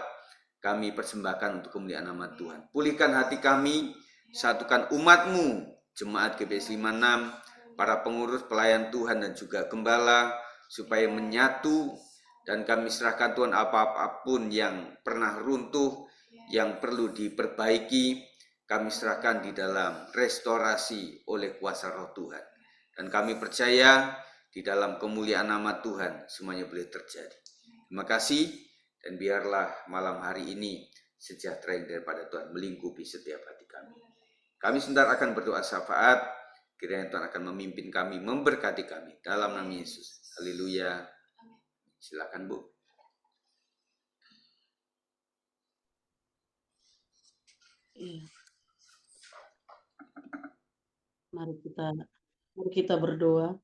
kami persembahkan untuk kemuliaan nama Tuhan. Pulihkan hati kami, satukan umat-Mu, Jemaat GBS 56, para pengurus pelayan Tuhan dan juga gembala, supaya menyatu, dan kami serahkan Tuhan apapun yang pernah runtuh, yang perlu diperbaiki, kami serahkan di dalam restorasi oleh kuasa Roh Tuhan. Dan kami percaya di dalam kemuliaan nama Tuhan semuanya boleh terjadi. Terima kasih, dan biarlah malam hari ini sejahtera yang daripada Tuhan melingkupi setiap hati kami. Kami sebentar akan berdoa syafaat, kiranya Tuhan akan memimpin kami, memberkati kami dalam nama Yesus. Haleluya. Silakan Bu. Iya. Mari kita berdoa.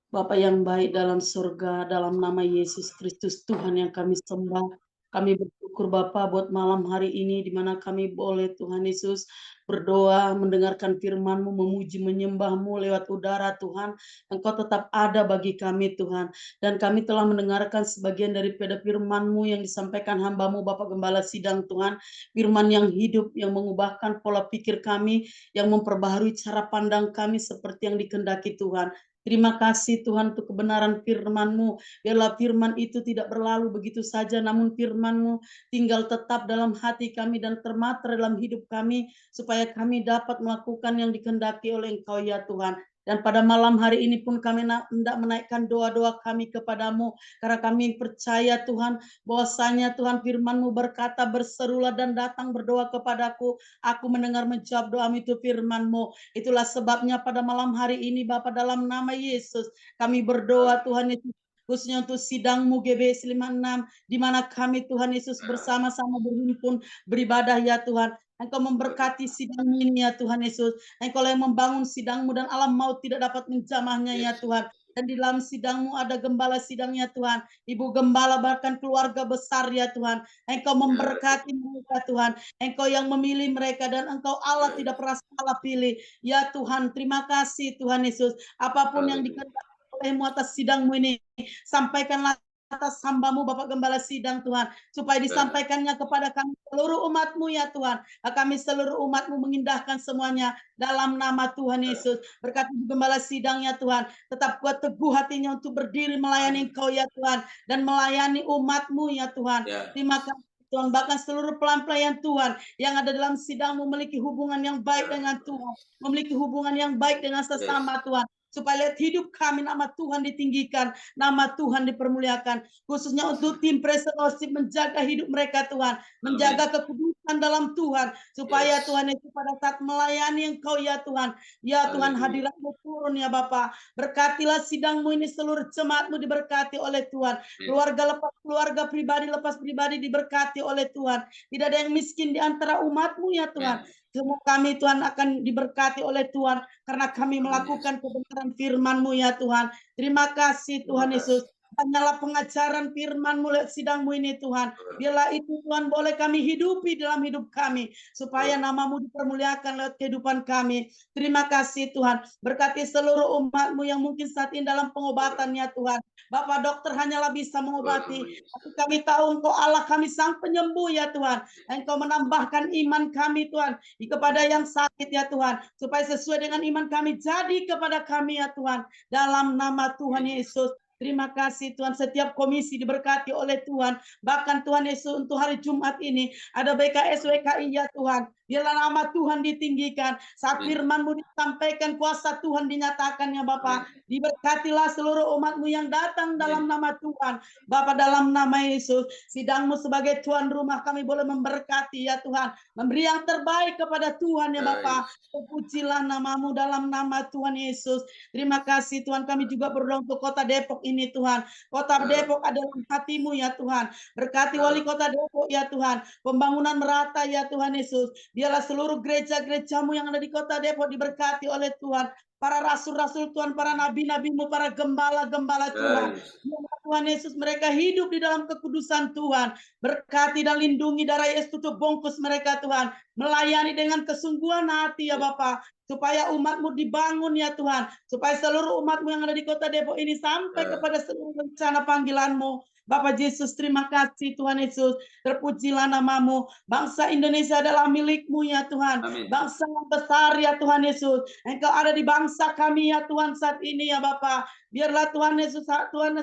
Bapa yang baik dalam surga, dalam nama Yesus Kristus Tuhan yang kami sembah, kami bersyukur Bapa buat malam hari ini di mana kami boleh Tuhan Yesus berdoa, mendengarkan firman-Mu, memuji, menyembah-Mu lewat udara Tuhan. Engkau tetap ada bagi kami Tuhan. Dan kami telah mendengarkan sebagian daripada firman-Mu yang disampaikan hamba-Mu Bapak Gembala Sidang Tuhan. Firman yang hidup, yang mengubahkan pola pikir kami, yang memperbaharui cara pandang kami seperti yang dikehendaki Tuhan. Terima kasih Tuhan untuk kebenaran firman-Mu. Biarlah firman itu tidak berlalu begitu saja, namun firman-Mu tinggal tetap dalam hati kami dan termater dalam hidup kami, supaya kami dapat melakukan yang dikehendaki oleh Engkau ya Tuhan. Dan pada malam hari ini pun kami hendak menaikkan doa-doa kami kepadamu, karena kami percaya Tuhan, bahwasanya Tuhan firman-Mu berkata, berserulah dan datang berdoa kepadaku, aku mendengar menjawab doamu itu firman-Mu. Itulah sebabnya pada malam hari ini Bapa dalam nama Yesus kami berdoa Tuhan Yesus, khususnya untuk sidang-Mu GBS 56, di mana kami Tuhan Yesus bersama-sama berhimpun beribadah ya Tuhan. Engkau memberkati sidang ini ya Tuhan Yesus. Engkau yang membangun sidang-Mu dan alam maut tidak dapat menjamahnya ya Tuhan. Dan di dalam sidang-Mu ada gembala sidangnya Tuhan. Ibu gembala bahkan keluarga besar ya Tuhan. Engkau memberkati mereka Tuhan. Engkau yang memilih mereka dan Engkau Allah tidak pernah salah pilih. Ya Tuhan, terima kasih Tuhan Yesus. Apapun yang dikehendaki oleh-Mu atas sidang-Mu ini, sampaikanlah atas hamba-Mu Bapak Gembala Sidang Tuhan, supaya disampaikannya kepada kami seluruh umat-Mu ya Tuhan. Kami seluruh umat-Mu mengindahkan semuanya dalam nama Tuhan Yesus. Berkati Gembala Sidang ya Tuhan, tetap kuat teguh hatinya untuk berdiri melayani Engkau ya Tuhan, dan melayani umat-Mu ya Tuhan. Terima kasih Tuhan, bahkan seluruh pelayan Tuhan yang ada dalam sidang memiliki hubungan yang baik dengan Tuhan, memiliki hubungan yang baik dengan sesama Tuhan, supaya lihat hidup kami nama Tuhan ditinggikan, nama Tuhan dipermuliakan, khususnya untuk tim Preservasi menjaga hidup mereka Tuhan, menjaga kekudusan dalam Tuhan, supaya Tuhan itu pada saat melayani Engkau ya Tuhan, ya Tuhan hadirat-Mu turun ya Bapa. Berkatilah sidang-Mu ini, seluruh jemaat-Mu diberkati oleh Tuhan, keluarga lepas keluarga, pribadi lepas pribadi diberkati oleh Tuhan. Tidak ada yang miskin di antara umat-Mu ya Tuhan. Semua kami Tuhan akan diberkati oleh Tuhan, karena kami melakukan kebenaran firman-Mu ya Tuhan. Terima kasih Tuhan Yesus. hanyalah pengajaran firman-Mu lewat sidang-Mu ini Tuhan. Biarlah itu Tuhan boleh kami hidupi dalam hidup kami, supaya nama-Mu dipermuliakan lewat kehidupan kami. Terima kasih Tuhan. Berkati seluruh umat-Mu yang mungkin saat ini dalam pengobatannya Tuhan. Bapak dokter hanyalah bisa mengobati, tapi kami tahu Engkau Allah kami sang penyembuh ya Tuhan. Engkau menambahkan iman kami Tuhan kepada yang sakit ya Tuhan, supaya sesuai dengan iman kami jadi kepada kami ya Tuhan. Dalam nama Tuhan Yesus. Terima kasih Tuhan, setiap komisi diberkati oleh Tuhan. Bahkan Tuhan Yesus untuk hari Jumat ini ada BKS WKI ya Tuhan. Biarlah nama Tuhan ditinggikan. Saat firman-Mu disampaikan, kuasa Tuhan dinyatakan ya Bapa. Diberkatilah seluruh umat-Mu yang datang dalam nama Tuhan. Bapa, dalam nama Yesus, sidang-Mu sebagai tuan rumah kami boleh memberkati ya Tuhan. Memberi yang terbaik kepada Tuhan ya Bapa. Terpujilah nama-Mu dalam nama Tuhan Yesus. Terima kasih Tuhan, kami juga berdoa untuk kota Depok ini Tuhan. Kota Depok adalah hati-Mu ya Tuhan. Berkati wali kota Depok ya Tuhan. Pembangunan merata ya Tuhan Yesus. Biarlah seluruh gereja-gereja-Mu yang ada di kota Depok diberkati oleh Tuhan. Para rasul-rasul Tuhan, para nabi-nabi-Mu, para gembala-gembala Tuhan. Biarlah Tuhan Yesus mereka hidup di dalam kekudusan Tuhan. Berkati dan lindungi darah Yesus, tutup bungkus mereka Tuhan. Melayani dengan kesungguhan hati ya Bapa, supaya umat-Mu dibangun ya Tuhan, supaya seluruh umat-Mu yang ada di kota Depok ini sampai kepada seluruh rencana panggilan-Mu. Bapak Yesus, terima kasih Tuhan Yesus. Terpujilah nama-Mu. Bangsa Indonesia adalah milik-Mu ya Tuhan. Amin. Bangsa yang besar ya Tuhan Yesus. Engkau ada di bangsa kami ya Tuhan saat ini ya Bapak. Biarlah Tuhan Yesus, Tuhan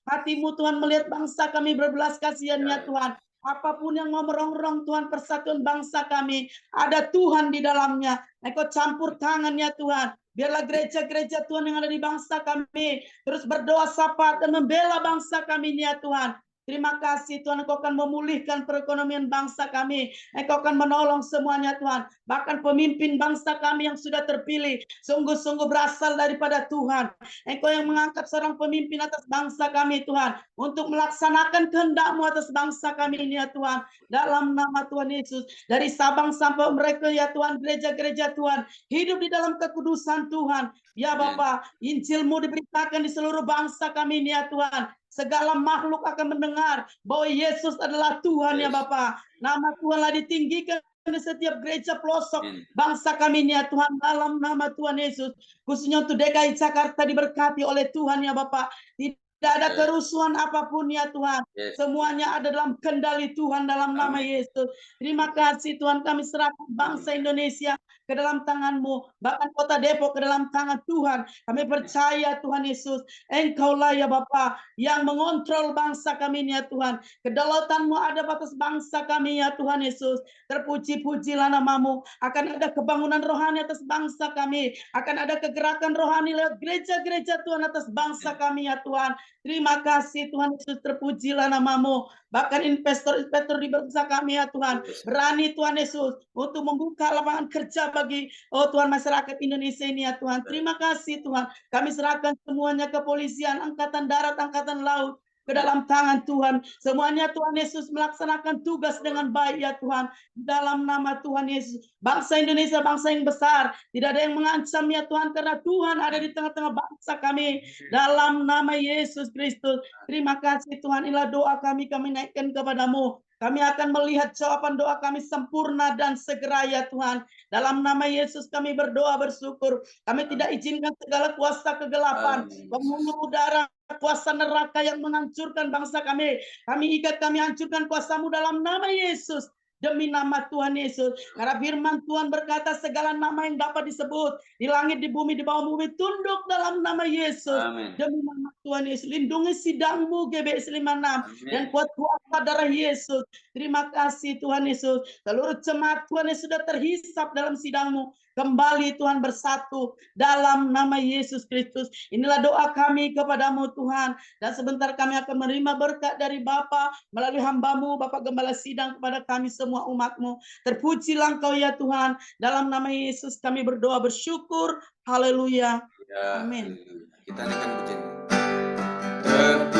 hati-Mu Tuhan melihat bangsa kami berbelas kasihan ya Tuhan. Apapun yang mau merongrong Tuhan persatuan bangsa kami, ada Tuhan di dalamnya. Engkau campur tangan ya Tuhan. Biarlah gereja-gereja Tuhan yang ada di bangsa kami terus berdoa syafaat dan membela bangsa kami ya Tuhan. Terima kasih Tuhan, Engkau akan memulihkan perekonomian bangsa kami. Engkau akan menolong semuanya Tuhan. Bahkan pemimpin bangsa kami yang sudah terpilih sungguh-sungguh berasal daripada Tuhan. Engkau yang mengangkat seorang pemimpin atas bangsa kami Tuhan, untuk melaksanakan kehendak-Mu atas bangsa kami ini ya Tuhan. Dalam nama Tuhan Yesus, dari Sabang sampai mereka ya Tuhan, gereja-gereja Tuhan hidup di dalam kekudusan Tuhan. Ya Bapa, Injil-Mu diberitakan di seluruh bangsa kami ini ya Tuhan. Segala makhluk akan mendengar bahwa Yesus adalah Tuhan ya Bapa. Nama Tuhanlah ditinggikan di setiap gereja pelosok bangsa kami ini ya Tuhan, dalam nama Tuhan Yesus. Khususnya untuk DKI Jakarta diberkati oleh Tuhan ya Bapa. Tidak ada kerusuhan apapun ya Tuhan. Semuanya ada dalam kendali Tuhan dalam nama Yesus. Terima kasih Tuhan, kami serahkan bangsa Indonesia ke dalam tangan-Mu, bahkan kota Depok ke dalam tangan Tuhan. Kami percaya Tuhan Yesus, Engkau-lah ya Bapa yang mengontrol bangsa kami ya Tuhan. Kedaulatan-Mu ada atas bangsa kami ya Tuhan Yesus. Terpuji-pujilah nama-Mu. Akan ada kebangunan rohani atas bangsa kami. Akan ada kegerakan rohani lewat gereja-gereja Tuhan atas bangsa kami ya Tuhan. Terima kasih Tuhan Yesus, terpujilah nama-Mu. Bahkan investor-investor di bangsa kami ya Tuhan, berani Tuhan Yesus untuk membuka lapangan kerja bagi Tuhan masyarakat Indonesia ini ya Tuhan. Terima kasih Tuhan. Kami serahkan semuanya kepolisian, angkatan darat, angkatan laut ke dalam tangan Tuhan. Semuanya Tuhan Yesus melaksanakan tugas dengan baik ya Tuhan. Dalam nama Tuhan Yesus. Bangsa Indonesia bangsa yang besar. Tidak ada yang mengancam ya Tuhan, karena Tuhan ada di tengah-tengah bangsa kami. Dalam nama Yesus Kristus. Terima kasih Tuhan. Inilah doa kami naikkan kepada-Mu. Kami akan melihat jawaban doa kami sempurna dan segera ya Tuhan. Dalam nama Yesus kami berdoa bersyukur. Kami tidak izinkan segala kuasa kegelapan, pembunuh udara, kuasa neraka yang menghancurkan bangsa kami. Kami ikat, kami hancurkan kuasa-Mu dalam nama Yesus. Demi nama Tuhan Yesus. Karena firman Tuhan berkata segala nama yang dapat disebut di langit, di bumi, di bawah bumi tunduk dalam nama Yesus. Amin. Demi nama Tuhan Yesus. Lindungi sidang-Mu GBS 56 dan kuat kuasa darah Yesus. Terima kasih Tuhan Yesus. Seluruh jemaat Tuhan yang sudah terhisap dalam sidang-Mu kembali Tuhan bersatu dalam nama Yesus Kristus. Inilah doa kami kepada-Mu Tuhan. Dan sebentar kami akan menerima berkat dari Bapa melalui hamba-Mu, Bapak Gembala Sidang, kepada kami semua umat-Mu. Terpujilah Engkau ya Tuhan. Dalam nama Yesus kami berdoa bersyukur. Haleluya. Amin. Kita naikkan pujian. Terpujilah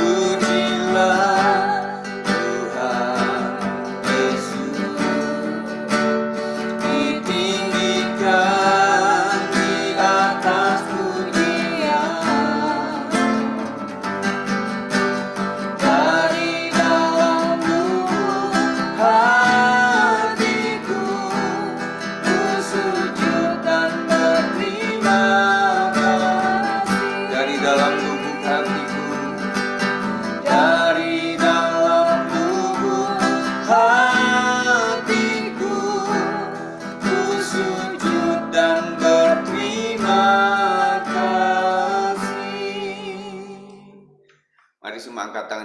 Tuhan Yesus, ditinggikan di atas pujian.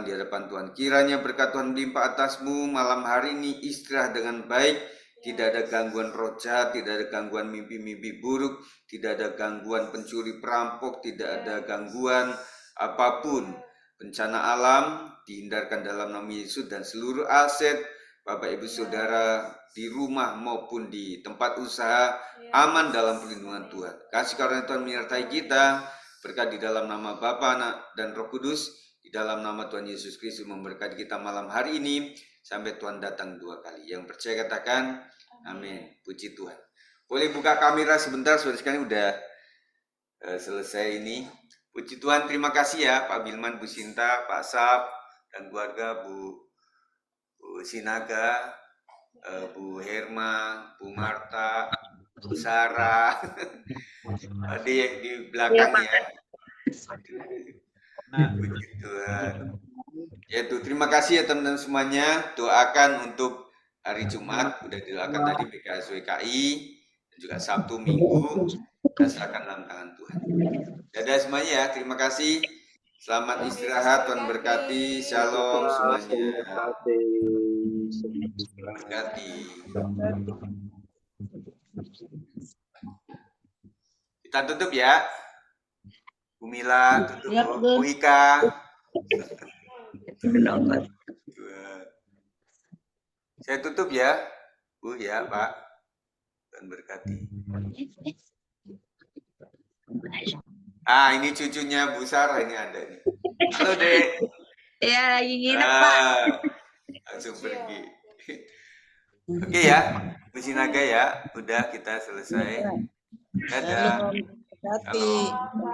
di hadapan Tuhan. Kiranya berkat Tuhan melimpah atasmu malam hari ini, istirahat dengan baik, tidak ada gangguan roh jahat, tidak ada gangguan mimpi-mimpi buruk, tidak ada gangguan pencuri perampok, tidak ada gangguan apapun. Bencana alam dihindarkan dalam nama Yesus, dan seluruh aset Bapak Ibu Saudara di rumah maupun di tempat usaha aman dalam perlindungan Tuhan. Kasih karunia Tuhan menyertai kita, berkat di dalam nama Bapa, Anak, dan Roh Kudus, di dalam nama Tuhan Yesus Kristus memberkati kita malam hari ini sampai Tuhan datang 2 kali. Yang percaya katakan amin. Puji Tuhan. Boleh buka kamera sebentar, saudara sekalian, udah selesai ini. Puji Tuhan, terima kasih ya Pak Bilman, Bu Sinta, Pak Sap, dan keluarga, Bu Sinaga, Bu Herma, Bu Marta, Bu Sarah, di belakang ya. Puji Tuhan. Yaitu terima kasih ya teman-teman semuanya. Doakan untuk hari Jumat, udah didoakan tadi PKS WKI, dan juga Sabtu Minggu, kita serahkan dalam tangan Tuhan. Dadah semuanya ya, terima kasih. Selamat istirahat, Tuhan berkati. Shalom semuanya. Berkati. Kita tutup ya. Bu Mila tutup, Ya, Bu Ika. Saya tutup ya, Bu ya Pak. Tuhan berkati. Ini cucunya Bu Sarah ini ada nih. Halo Dek. Ya, lagi nginep Pak. Langsung pergi. Oke ya, Bu Sinaga ya, udah kita selesai. Dadah. Hati. Halo.